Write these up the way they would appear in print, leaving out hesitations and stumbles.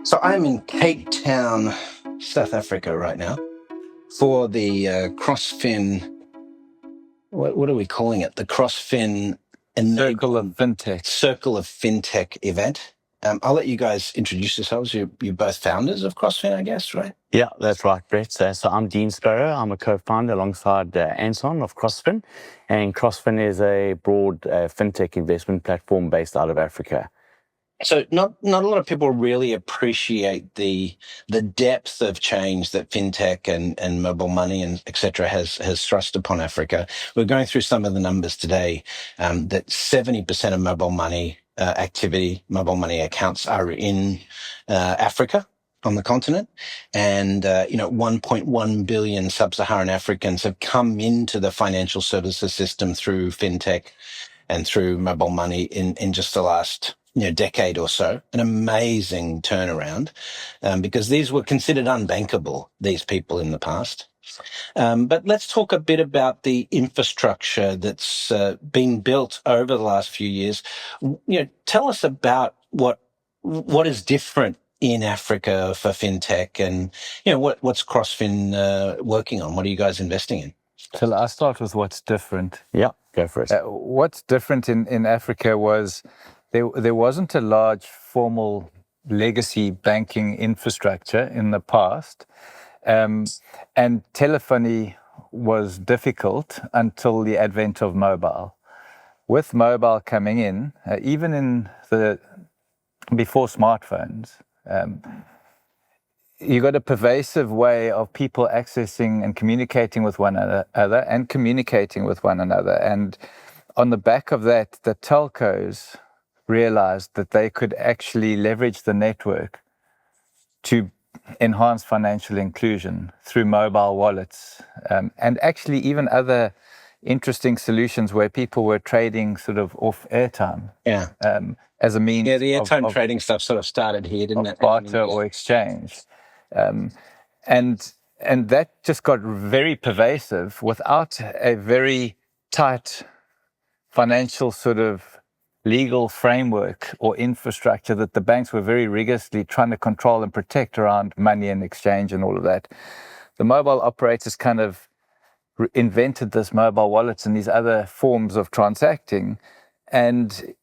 So I'm in Cape Town, South Africa right now for the Crossfin. What are we calling it? The Crossfin Circle of Fintech. Circle of Fintech event. I'll let you guys introduce yourselves. You're both founders of Crossfin, I guess, right? Yeah, that's right, Brett. So I'm Dean Sparrow. I'm a co-founder alongside Anson of Crossfin. And Crossfin is a broad fintech investment platform based out of Africa. So not a lot of people really appreciate the depth of change that fintech and mobile money and et cetera has thrust upon Africa. We're going through some of the numbers today that 70% of mobile money activity, mobile money accounts are in Africa on the continent, and 1.1 billion sub-Saharan Africans have come into the financial services system through fintech and through mobile money in just the last decade or so. An amazing turnaround, because these were considered unbankable, these people in the past. But let's talk a bit about the infrastructure that's been built over the last few years. Tell us about what is different in Africa for fintech, and what's Crossfin working on? What are you guys investing in? Shall I start with what's different? Yeah, go for it. What's different in Africa was there wasn't a large formal legacy banking infrastructure in the past, and telephony was difficult until the advent of mobile. With mobile coming in, even in before smartphones, you got a pervasive way of people accessing and communicating with one another and communicating with one another. And on the back of that, the telcos realized that they could actually leverage the network to enhance financial inclusion through mobile wallets, and actually even other interesting solutions where people were trading sort of off airtime. Yeah. As a means. Yeah, the airtime trading stuff sort of started here, didn't it? Barter or exchange. And that just got very pervasive without a very tight financial sort of legal framework or infrastructure that the banks were very rigorously trying to control and protect around money and exchange and all of that. The mobile operators kind of invented this mobile wallets and these other forms of transacting. And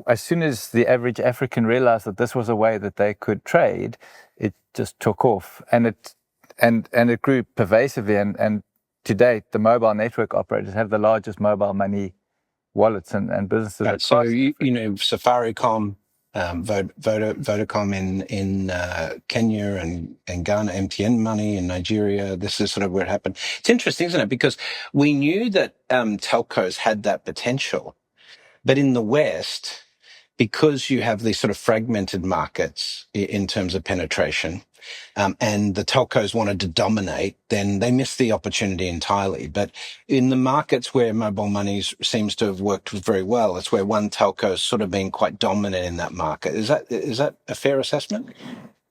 as soon as the average African realized that this was a way that they could trade, it just took off, and it grew pervasively. And to date, the mobile network operators have the largest mobile money wallets and businesses. Right, so Safaricom, Vodacom in Kenya and Ghana, MTN Money in Nigeria. This is sort of where it happened. It's interesting, isn't it? Because we knew that telcos had that potential. But in the West, because you have these sort of fragmented markets in terms of penetration, and the telcos wanted to dominate, then they missed the opportunity entirely. But in the markets where mobile money seems to have worked very well, it's where one telco has sort of been quite dominant in that market. Is that a fair assessment?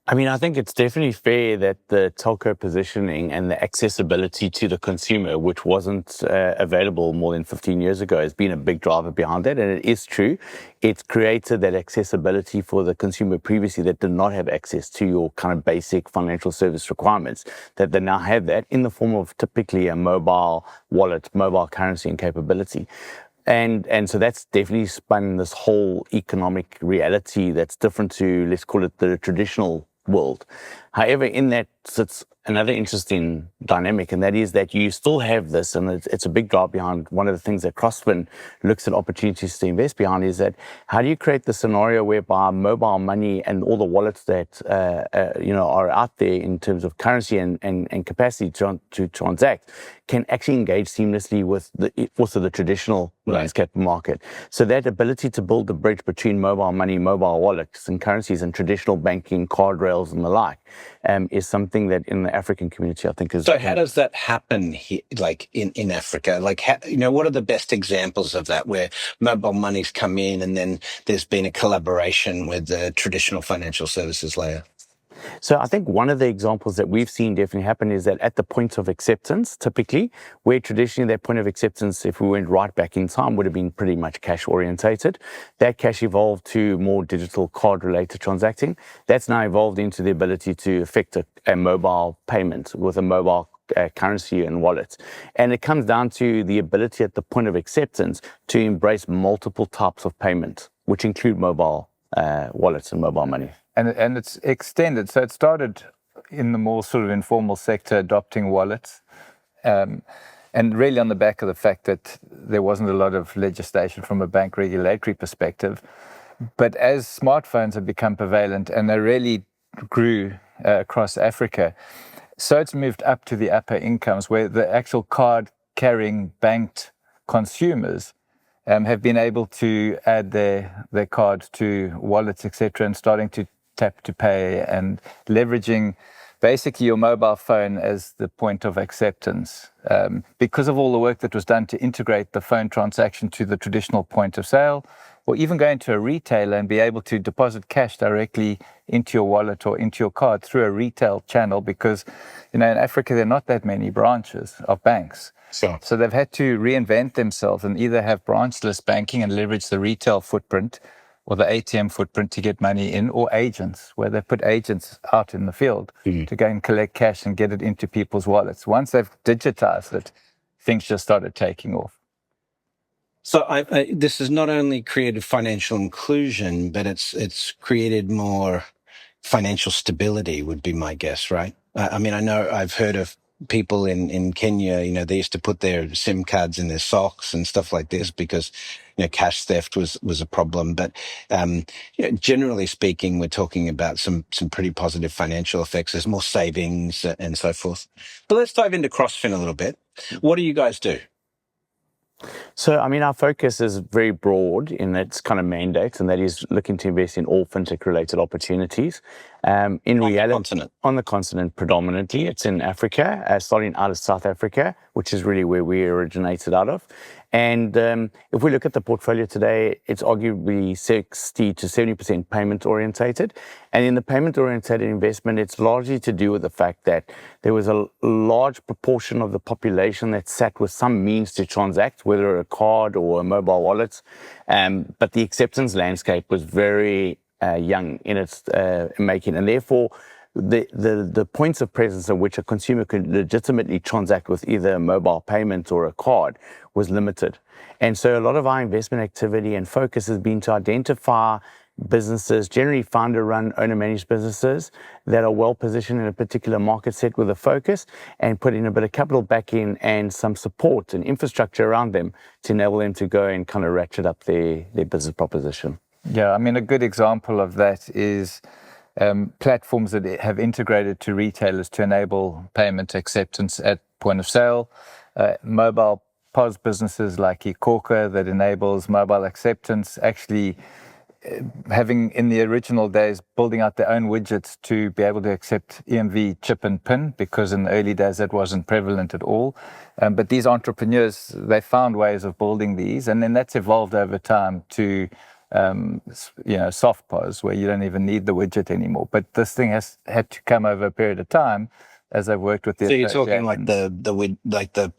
I mean, I think it's definitely fair that the telco positioning and the accessibility to the consumer, which wasn't available more than 15 years ago, has been a big driver behind that. And it is true. It's created that accessibility for the consumer previously that did not have access to your kind of basic financial service requirements, that they now have that in the form of typically a mobile wallet, mobile currency and capability. And so that's definitely spun this whole economic reality that's different to, let's call it, the traditional world. However, in that sits another interesting dynamic, and that is that you still have this, and it's a big drive behind one of the things that Crossfin looks at opportunities to invest behind, is that how do you create the scenario whereby mobile money and all the wallets that are out there in terms of currency and capacity to transact can actually engage seamlessly with also the traditional landscape market. So that ability to build the bridge between mobile money, mobile wallets and currencies and traditional banking, card rails and the like, is something that in the African community, I think is... So how does that happen here, like in Africa? Like, what are the best examples of that where mobile money's come in and then there's been a collaboration with the traditional financial services layer? So I think one of the examples that we've seen definitely happen is that at the point of acceptance, typically, where traditionally that point of acceptance, if we went right back in time, would have been pretty much cash orientated. That cash evolved to more digital card related transacting. That's now evolved into the ability to effect a mobile payment with a mobile currency and wallet. And it comes down to the ability at the point of acceptance to embrace multiple types of payment, which include mobile wallets and mobile money. And it's extended. So it started in the more sort of informal sector, adopting wallets. And really on the back of the fact that there wasn't a lot of legislation from a bank regulatory perspective. But as smartphones have become prevalent and they really grew across Africa, so it's moved up to the upper incomes where the actual card-carrying banked consumers have been able to add their card to wallets, etc., and starting to tap to pay and leveraging basically your mobile phone as the point of acceptance. Because of all the work that was done to integrate the phone transaction to the traditional point of sale, or even go into a retailer and be able to deposit cash directly into your wallet or into your card through a retail channel, because, you know, in Africa, there are not that many branches of banks. Sure. So they've had to reinvent themselves and either have branchless banking and leverage the retail footprint or the ATM footprint to get money in, or agents, where they put agents out in the field to go and collect cash and get it into people's wallets. Once they've digitized it, things just started taking off. So this has not only created financial inclusion, but it's created more financial stability, would be my guess, right? I mean, I know I've heard of people in Kenya, you know, they used to put their SIM cards in their socks and stuff like this because, you know, cash theft was a problem. But you know, generally speaking, we're talking about some pretty positive financial effects. There's more savings and so forth. But let's dive into Crossfin a little bit. What do you guys do? So, I mean, our focus is very broad in its kind of mandate, and that is looking to invest in all fintech-related opportunities. In reality, on the continent predominantly, it's in Africa, starting out of South Africa, which is really where we originated out of. And if we look at the portfolio today, it's arguably 60 to 70% payment orientated. And in the payment orientated investment, it's largely to do with the fact that there was a large proportion of the population that sat with some means to transact, whether a card or a mobile wallet. But the acceptance landscape was very young in its making. And therefore, the points of presence at which a consumer could legitimately transact with either a mobile payment or a card was limited. And so a lot of our investment activity and focus has been to identify businesses, generally founder-run, owner-managed businesses that are well-positioned in a particular market set with a focus, and put in a bit of capital back in and some support and infrastructure around them to enable them to go and kind of ratchet up their business proposition. Yeah, I mean, a good example of that is platforms that have integrated to retailers to enable payment acceptance at point of sale, mobile POS businesses like eKhokha that enables mobile acceptance, actually having in the original days building out their own widgets to be able to accept EMV chip and PIN, because in the early days that wasn't prevalent at all. But these entrepreneurs, they found ways of building these, and then that's evolved over time to you know, SoftPOS, where you don't even need the widget anymore. But this thing has had to come over a period of time as I've worked with the. So you're talking like the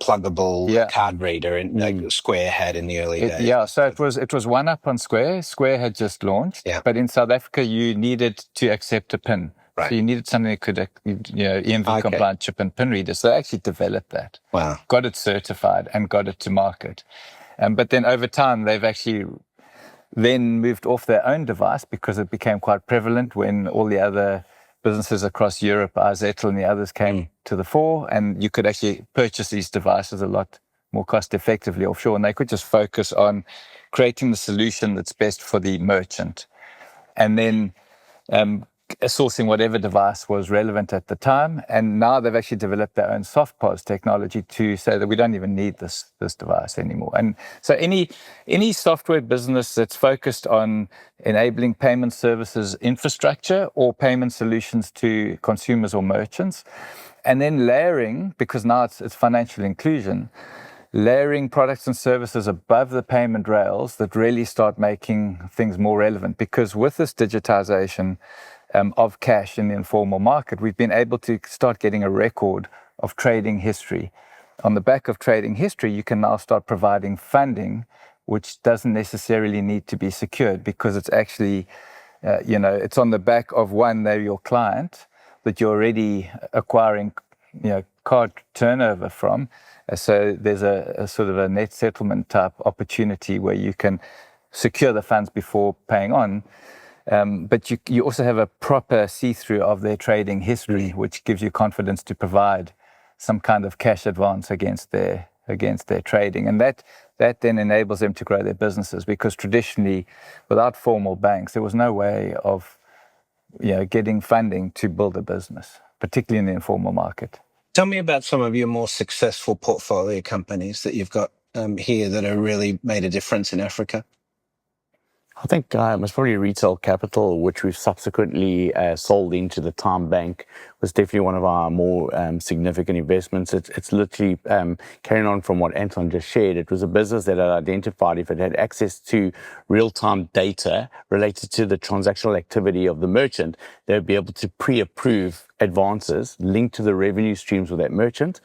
pluggable card reader and like Square had in the early days. Yeah, so it was one up on Square. Square had just launched, but in South Africa you needed to accept a PIN. Right. So you needed something that could, EMV compliant chip and PIN reader. So they actually developed that. Wow. Got it certified and got it to market. But then over time they've actually then moved off their own device because it became quite prevalent when all the other businesses across Europe, Zettel and the others came to the fore, and you could actually purchase these devices a lot more cost effectively offshore, and they could just focus on creating the solution that's best for the merchant. And then sourcing whatever device was relevant at the time. And now they've actually developed their own SoftPOS technology to say that we don't even need this device anymore. And so any software business that's focused on enabling payment services infrastructure or payment solutions to consumers or merchants, and then layering, because now it's financial inclusion, layering products and services above the payment rails that really start making things more relevant. Because with this digitization, of cash in the informal market, we've been able to start getting a record of trading history. On the back of trading history, you can now start providing funding, which doesn't necessarily need to be secured because it's actually, it's on the back of one, they're your client that you're already acquiring, card turnover from. So there's a sort of a net settlement type opportunity where you can secure the funds before paying on. But you also have a proper see-through of their trading history, which gives you confidence to provide some kind of cash advance against their trading. And that then enables them to grow their businesses, because traditionally, without formal banks, there was no way of getting funding to build a business, particularly in the informal market. Tell me about some of your more successful portfolio companies that you've got here that have really made a difference in Africa. I think it's probably Retail Capital, which we've subsequently sold into the Time Bank, was definitely one of our more significant investments. It's literally carrying on from what Anton just shared. It was a business that had identified if it had access to real-time data related to the transactional activity of the merchant, they would be able to pre-approve advances linked to the revenue streams with that merchant.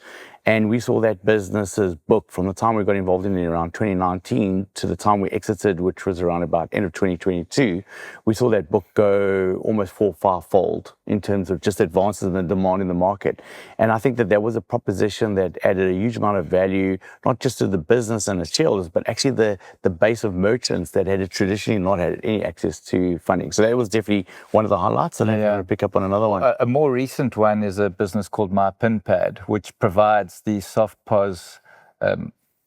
And we saw that business's book from the time we got involved in it around 2019 to the time we exited, which was around about end of 2022. We saw that book go almost 4 or 5-fold in terms of just advances in the demand in the market. And I think that was a proposition that added a huge amount of value, not just to the business and its shareholders, but actually the base of merchants that had traditionally not had any access to funding. So that was definitely one of the highlights. And I'm going to pick up on another one. A more recent one is a business called MyPinPad, which provides the SoftPOS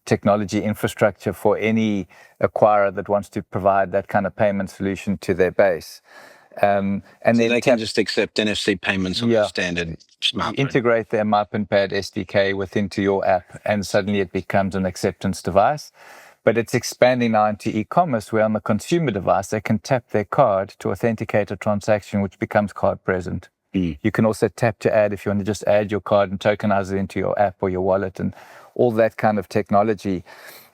technology infrastructure for any acquirer that wants to provide that kind of payment solution to their base. And so then they can just accept NFC payments on the standard smartphone. Integrate their MyPinPad SDK into your app, and suddenly it becomes an acceptance device. But it's expanding now into e-commerce, where on the consumer device, they can tap their card to authenticate a transaction, which becomes card present. You can also tap to add if you want to just add your card and tokenize it into your app or your wallet and all that kind of technology.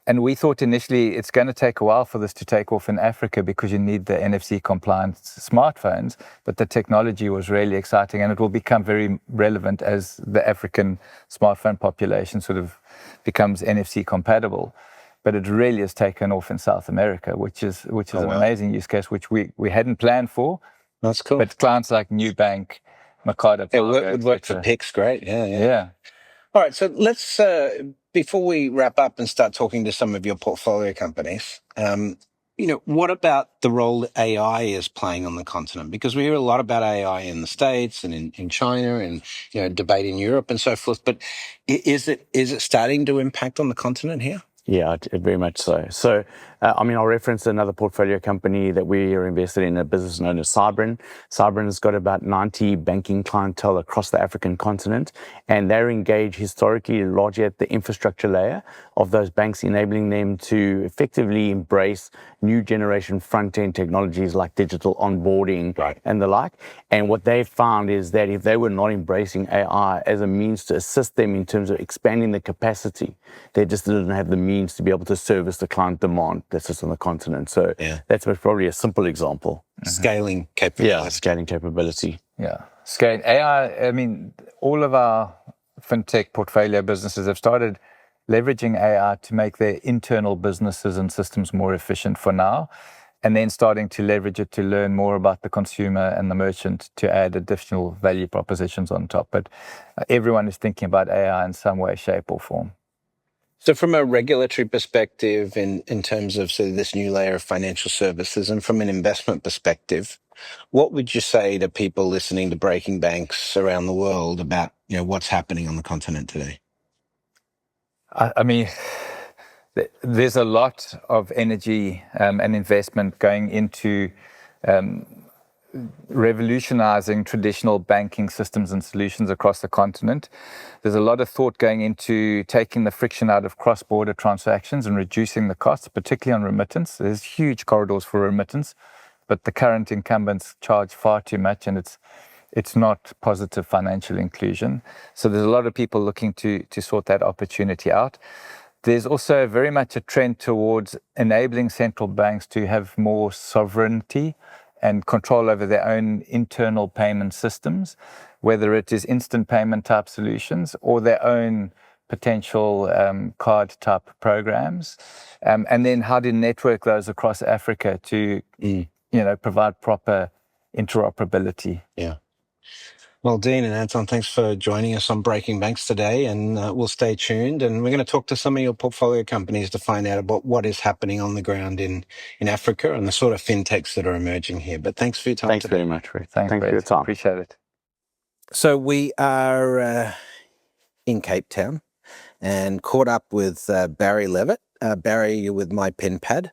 And we thought initially it's going to take a while for this to take off in Africa because you need the NFC compliant smartphones, but the technology was really exciting, and it will become very relevant as the African smartphone population sort of becomes NFC compatible. But it really has taken off in South America, which is an amazing use case, which we hadn't planned for. That's cool. But clients like Nubank, Mercado Pago, it would work for Pix, great. Yeah. All right, so let's, before we wrap up and start talking to some of your portfolio companies, what about the role that AI is playing on the continent? Because we hear a lot about AI in the States and in China and, debate in Europe and so forth, but is it starting to impact on the continent here? Yeah, very much so. So, I'll reference another portfolio company that we are invested in, a business known as Cybrin. Cybrin has got about 90 banking clientele across the African continent, and they're engaged historically largely at the infrastructure layer of those banks, enabling them to effectively embrace new generation front-end technologies like digital onboarding and the like. And what they've found is that if they were not embracing AI as a means to assist them in terms of expanding the capacity, they just didn't have the means to be able to service the client demand that's just on the continent. So that's probably a simple example. Scaling capability. Yeah, scaling capability. Yeah. Scaling AI, all of our fintech portfolio businesses have started leveraging AI to make their internal businesses and systems more efficient for now, and then starting to leverage it to learn more about the consumer and the merchant to add additional value propositions on top. But everyone is thinking about AI in some way, shape or form. So from a regulatory perspective, in terms of this new layer of financial services, and from an investment perspective, what would you say to people listening to Breaking Banks around the world about what's happening on the continent today? There's a lot of energy and investment going into revolutionizing traditional banking systems and solutions across the continent. There's a lot of thought going into taking the friction out of cross-border transactions and reducing the costs, particularly on remittance. There's huge corridors for remittance, but the current incumbents charge far too much, and it's not positive financial inclusion. So there's a lot of people looking to sort that opportunity out. There's also very much a trend towards enabling central banks to have more sovereignty and control over their own internal payment systems, whether it is instant payment type solutions or their own potential card type programs, and then how to network those across Africa to provide proper interoperability. Yeah. Well, Dean and Anton, thanks for joining us on Breaking Banks today, and we'll stay tuned. And we're going to talk to some of your portfolio companies to find out about what is happening on the ground in Africa and the sort of fintechs that are emerging here. But thanks for your time Thanks today. very much, Rick. Thanks for your time. Appreciate it. So we are in Cape Town and caught up with Barry Levitt. Barry, you're with MyPinPad.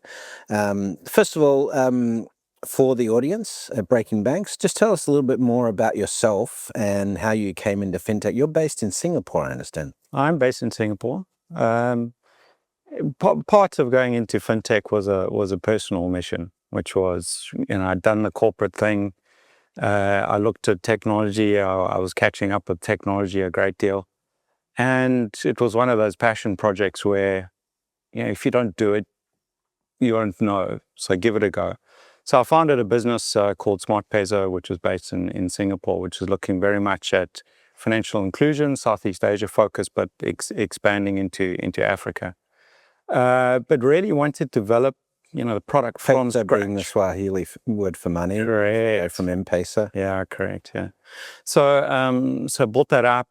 First of all, for the audience at Breaking Banks, just tell us a little bit more about yourself and how you came into fintech. You're based in Singapore, I understand. I'm based in Singapore. Part of going into fintech was a personal mission, which was, I'd done the corporate thing. I looked at technology. I was catching up with technology a great deal. And it was one of those passion projects where, if you don't do it, you won't know. So give it a go. So I founded a business called SoftPOS, which was based in Singapore, which is looking very much at financial inclusion, Southeast Asia focus, but expanding into Africa. But really wanted to develop, the product from scratch. Being the Swahili word for money. Correct. From M-Pesa. Yeah, correct. Yeah. So built that up,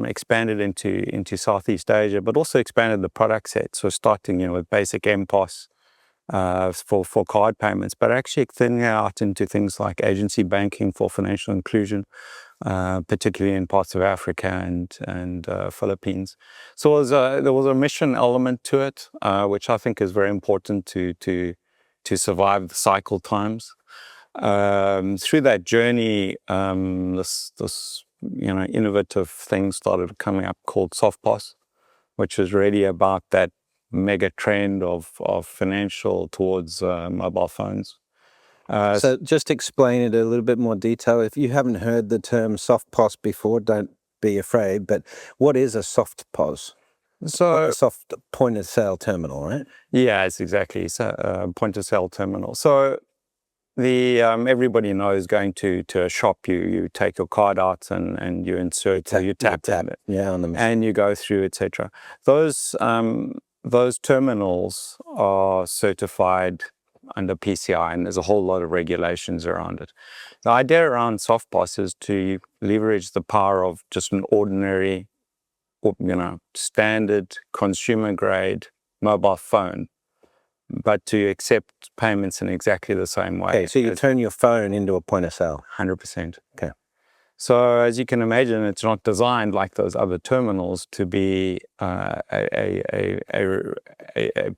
expanded into Southeast Asia, but also expanded the product set. So starting, with basic MPOS for card payments, but actually thinning out into things like agency banking for financial inclusion, particularly in parts of Africa and Philippines. So there was a mission element to it, which I think is very important to survive the cycle times. Through that journey, this innovative thing started coming up called SoftPOS, which is really about that mega trend of financial towards mobile phones. So just explain it a little bit more detail. If you haven't heard the term SoftPOS before, don't be afraid. But what is a SoftPOS? So a soft point of sale terminal, right? Yeah, it's exactly a point of sale terminal. So everybody knows going to a shop, you take your card out and you insert, you tap it, on the machine, and you go through, etc. Those terminals are certified under PCI, and there's a whole lot of regulations around it. The idea around SoftPOS is to leverage the power of just an ordinary, standard consumer grade mobile phone, but to accept payments in exactly the same way. Okay, so you turn your phone into a point of sale. 100%. Okay. So as you can imagine, it's not designed like those other terminals to be a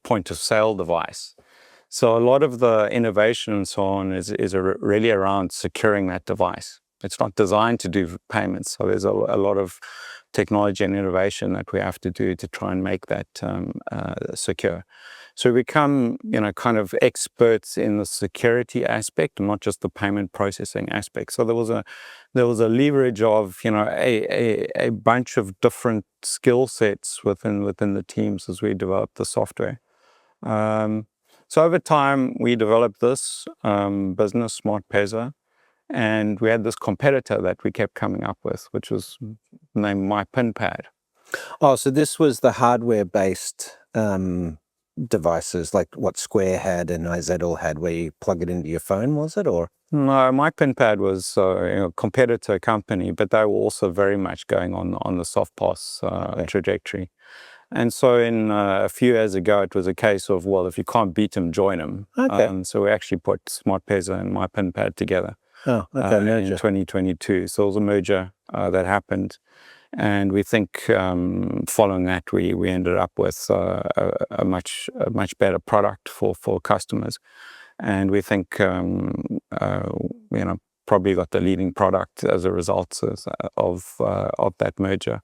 point of sale device. So a lot of the innovation and so on is really around securing that device. It's not designed to do payments. So there's a lot of technology and innovation that we have to do to try and make that secure. So we become, kind of experts in the security aspect and not just the payment processing aspect. So there was a leverage of, a bunch of different skill sets within the teams as we developed the software. So over time, we developed this business, SoftPOS, and we had this competitor that we kept coming up with, which was named MyPinPad. Oh, so this was the hardware-based devices, like what Square had and iZettle had, where you plug it into your phone, was it, or? No, MyPinPad was a competitor company, but they were also very much going on the SoftPOS trajectory. And so in a few years ago, it was a case of, well, if you can't beat them, join them. Okay. So we actually put SoftPOS and MyPinPad together. Oh, okay, in 2022. So it was a merger that happened. And we think following that, we ended up with a much better product for customers. And we think, probably got the leading product as a result of that merger.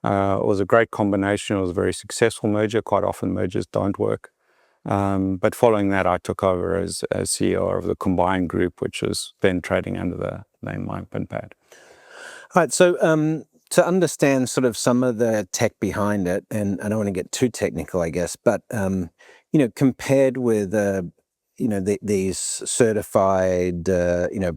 It was a great combination. It was a very successful merger. Quite often mergers don't work. But following that, I took over as CEO of the combined group, which was then trading under the name MyPinPad. All right, so to understand sort of some of the tech behind it, and I don't want to get too technical, I guess, but compared with these certified,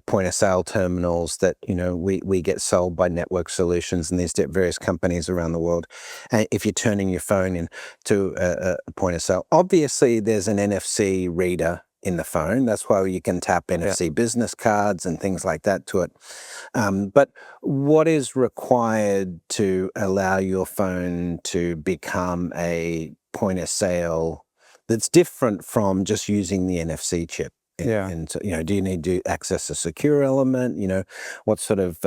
point of sale terminals that, we get sold by Network Solutions and these various companies around the world. And if you're turning your phone into a point of sale, obviously there's an NFC reader in the phone. That's why you can tap NFC business cards and things like that to it. But what is required to allow your phone to become a point of sale that's different from just using the NFC chip? And so, do you need to access a secure element? What sort of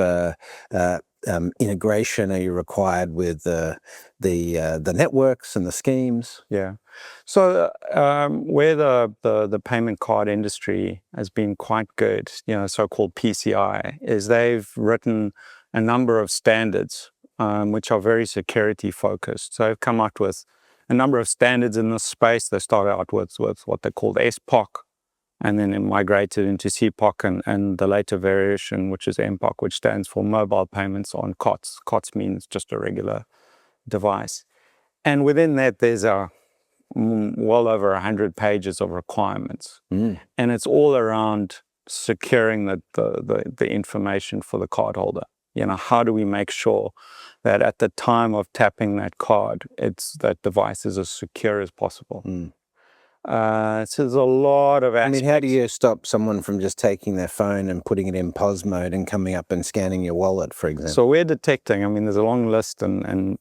integration are you required with the networks and the schemes? Yeah. So where the payment card industry has been quite good, so-called PCI, is they've written a number of standards which are very security focused. So they've come out with a number of standards in this space. They started out with what they called SPOC, and then it migrated into CPOC and the later variation, which is MPOC, which stands for mobile payments on COTS. COTS means just a regular device. And within that, there's well over 100 pages of requirements. And it's all around securing the information for the cardholder. How do we make sure that at the time of tapping that card, that device is as secure as possible? So there's a lot of aspects. How do you stop someone from just taking their phone and putting it in POS mode and coming up and scanning your wallet, for example? So we're detecting, there's a long list and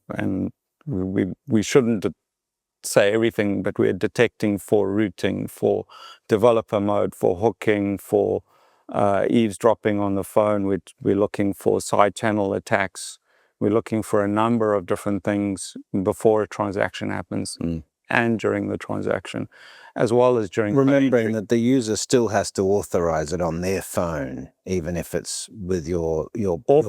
we shouldn't say everything, but we're detecting for routing, for developer mode, for hooking, for eavesdropping on the phone. We're looking for side channel attacks. We're looking for a number of different things before a transaction happens and during the transaction, as well as during remembering that the user still has to authorize it on their phone, even if it's with your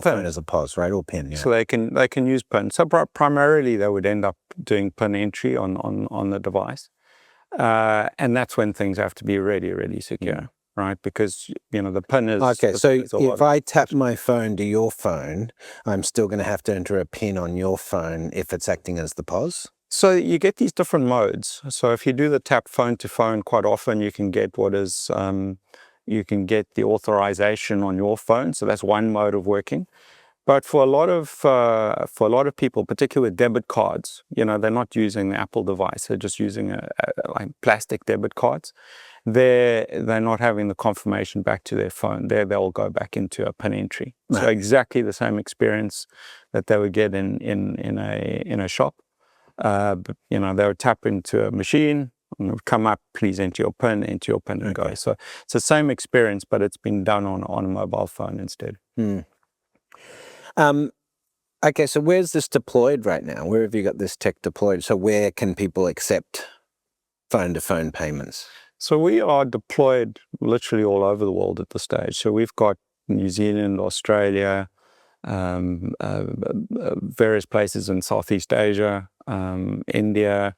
phone as a POS, right? Or PIN. So they can use PIN. So primarily they would end up doing PIN entry on the device, and that's when things have to be really, really secure, right? Because the PIN is okay. So if I tap my phone to your phone, I'm still going to have to enter a PIN on your phone if it's acting as the POS. So you get these different modes. So if you do the tap phone to phone, quite often you can get you can get the authorization on your phone. So that's one mode of working. But for a lot of people, particularly with debit cards, they're not using the Apple device. They're just using like plastic debit cards. They're not having the confirmation back to their phone. They'll go back into a PIN entry. Right. So exactly the same experience that they would get in a shop. But, they would tap into a machine and it would come up, please enter your PIN and go. So it's the same experience, but it's been done on a mobile phone instead. Okay, so where's this deployed right now? Where have you got this tech deployed? So where can people accept phone-to-phone payments? So we are deployed literally all over the world at this stage. So we've got New Zealand, Australia, various places in Southeast Asia, India,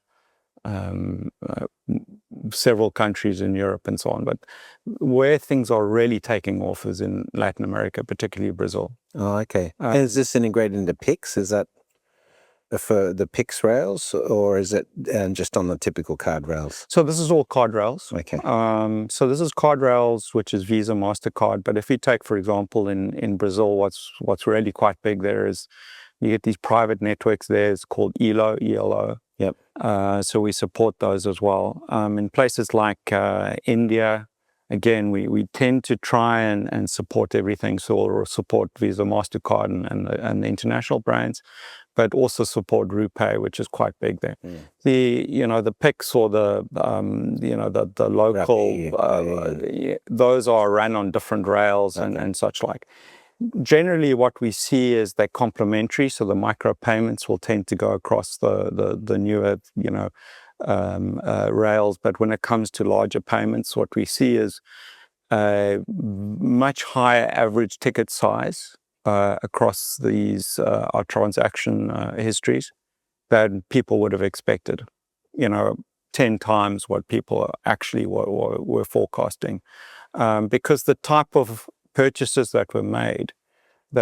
several countries in Europe and so on. But where things are really taking off is in Latin America, particularly Brazil. Oh, okay. And is this integrated into Pix? Is that for the Pix rails, or is it just on the typical card rails? So this is all card rails. Okay. So this is card rails, which is Visa, MasterCard. But if you take, for example, in Brazil, what's really quite big there is you get these private networks there. It's called ELO. Yep. So we support those as well. In places like India, again, we tend to try and support everything. So we'll support Visa, MasterCard and the international brands, but also support RuPay, which is quite big there. The Pix or the local, those are run on different rails and such like. Generally, what we see is they're complementary. So the micropayments will tend to go across the newer, rails. But when it comes to larger payments, what we see is a much higher average ticket size across these our transaction histories than people would have expected. 10 times what people actually were forecasting, because the type of purchases that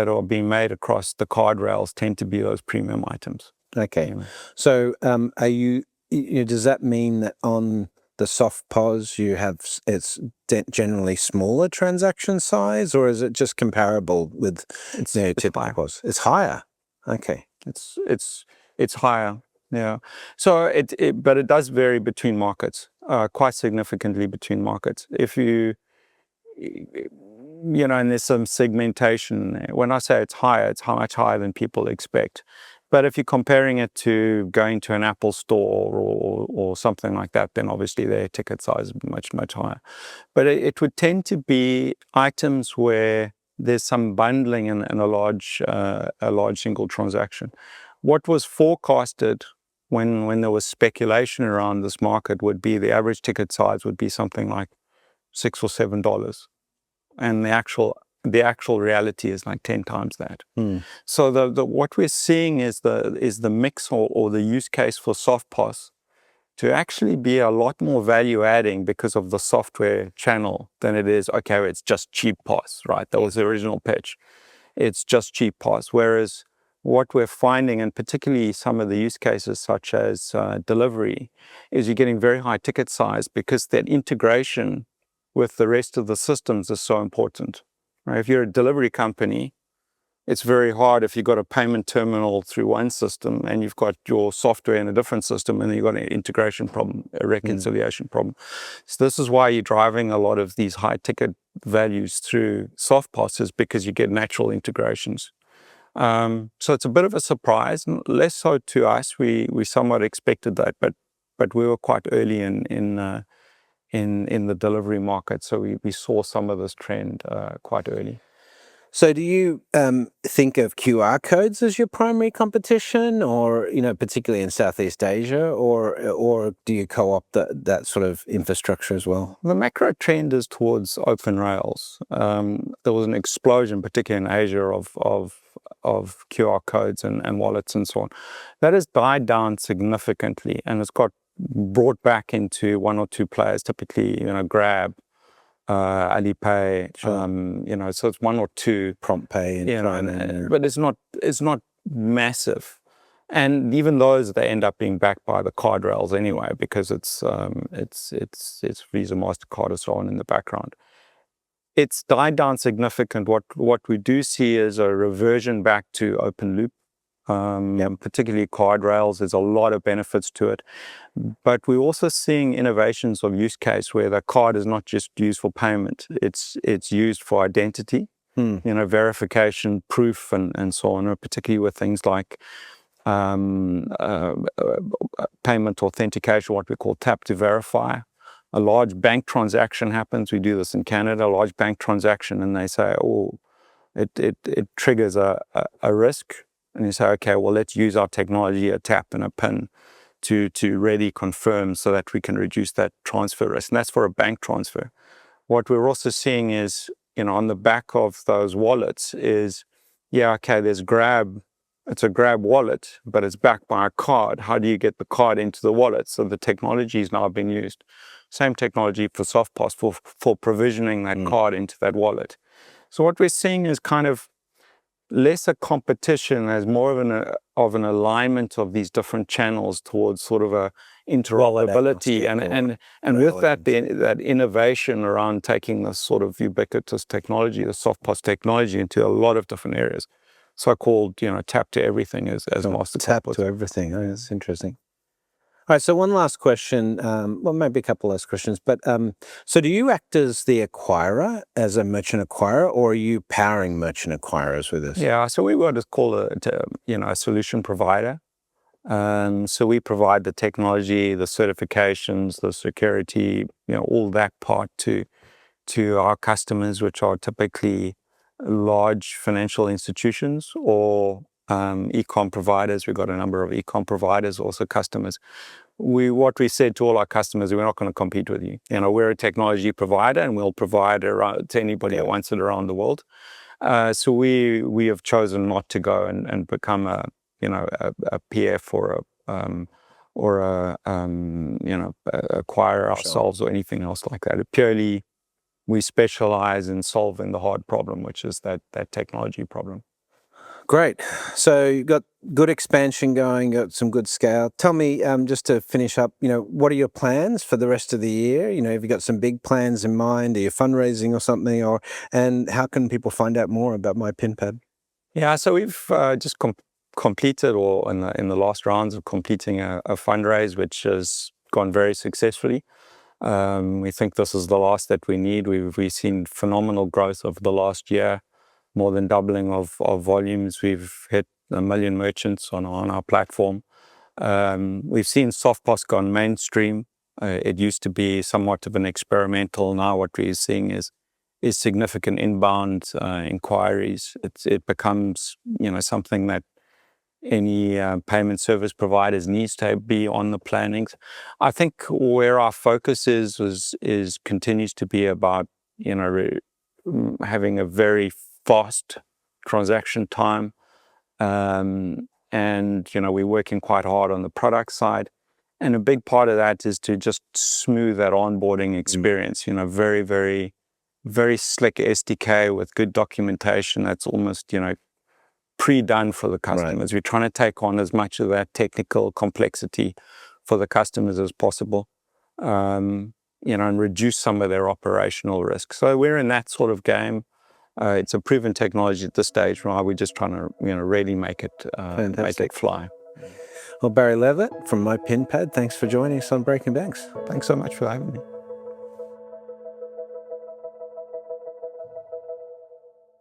are being made across the card rails tend to be those premium items. Okay. So are you does that mean that on the SoftPOS, it's generally smaller transaction size, or is it just comparable with typical POS? It's higher. Okay. It's higher. Yeah. So but it does vary between markets, quite significantly between markets. If you and there's some segmentation. When I say it's higher, it's how much higher than people expect. But if you're comparing it to going to an Apple store or something like that, then obviously their ticket size is much, much higher. But it would tend to be items where there's some bundling in a large single transaction. What was forecasted when there was speculation around this market would be the average ticket size would be something like $6 or $7, and the actual reality is like 10 times that. So what we're seeing is the mix or the use case for SoftPOS to actually be a lot more value adding because of the software channel than it is, okay, it's just cheap POS, right? That was the original pitch. It's just cheap POS. Whereas what we're finding, and particularly some of the use cases such as delivery, is you're getting very high ticket size because that integration with the rest of the systems is so important. Right? If you're a delivery company, it's very hard if you've got a payment terminal through one system and you've got your software in a different system, and then you've got an integration problem, a reconciliation problem. So this is why you're driving a lot of these high ticket values through SoftPOS, is because you get natural integrations. So it's a bit of a surprise, less so to us. We somewhat expected that, but we were quite early in the delivery market, so we saw some of this trend quite early. So do you think of QR codes as your primary competition, or particularly in Southeast Asia, or do you co-opt that sort of infrastructure as well? The macro trend is towards open rails. There was an explosion, particularly in Asia, of QR codes and wallets and so on. That has died down significantly, and it's got brought back into one or two players, typically Grab, Alipay, Sure. So it's one or two. Prompt Pay in China. But it's not massive. And even those, they end up being backed by the card rails anyway, because it's Visa, MasterCard, and so on in the background. It's died down significant. What we do see is a reversion back to open loop. Particularly card rails, there's a lot of benefits to it. But we're also seeing innovations of use case where the card is not just used for payment, it's used for identity, verification, proof, and so on, particularly with things like payment authentication, what we call tap to verify. A large bank transaction happens, we do this in Canada, a large bank transaction, and they say, it triggers a risk. And you say, okay, well, let's use our technology, a tap and a PIN, to really confirm so that we can reduce that transfer risk. And that's for a bank transfer. What we're also seeing is, on the back of those wallets is, there's Grab. It's a Grab wallet, but it's backed by a card. How do you get the card into the wallet? So the technology is now being used. Same technology for SoftPOS for provisioning that card into that wallet. So what we're seeing is kind of lesser competition, as more of an alignment of these different channels towards sort of a interoperability, and with that innovation around taking this sort of ubiquitous technology, the SoftPOS technology, into a lot of different areas. So-called, tap to everything as MasterCard. Tap to everything. Oh, that's interesting. All right, so one last question, well, maybe a couple less questions, but so do you act as the acquirer, as a merchant acquirer, or are you powering merchant acquirers with this? Yeah, so we would call it, a solution provider. So we provide the technology, the certifications, the security, all that part to our customers, which are typically large financial institutions or e-com providers. We've got a number of e-com providers, also customers. What we said to all our customers, we're not going to compete with you. We're a technology provider, and we'll provide to anybody who wants it around the world. So we have chosen not to go and become a PF or acquire ourselves or anything else like that. Purely, we specialize in solving the hard problem, which is that technology problem. Great. So you've got good expansion going, got some good scale. Tell me, just to finish up, what are your plans for the rest of the year? Have you got some big plans in mind? Are you fundraising or something? And how can people find out more about MyPinPad? Yeah, so we've just completed, or in the last rounds of completing a fundraise, which has gone very successfully. We think this is the last that we need. We've seen phenomenal growth over the last year, more than doubling of volumes. We've hit 1 million merchants on our platform. We've seen SoftPOS gone mainstream. It used to be somewhat of an experimental. Now what we're seeing is significant inbound inquiries. It becomes something that any payment service providers needs to be on the plannings. I think where our focus is continues to be about having a very fast transaction time, and we're working quite hard on the product side. And a big part of that is to just smooth that onboarding experience. Very, very, very slick SDK with good documentation. That's almost pre-done for the customers. Right. We're trying to take on as much of that technical complexity for the customers as possible, and reduce some of their operational risk. So we're in that sort of game. It's a proven technology at this stage, right? We're just trying to, really make it fly. Well, Barry Levitt from MyPinPad, thanks for joining us on Breaking Banks. Thanks so much for having me.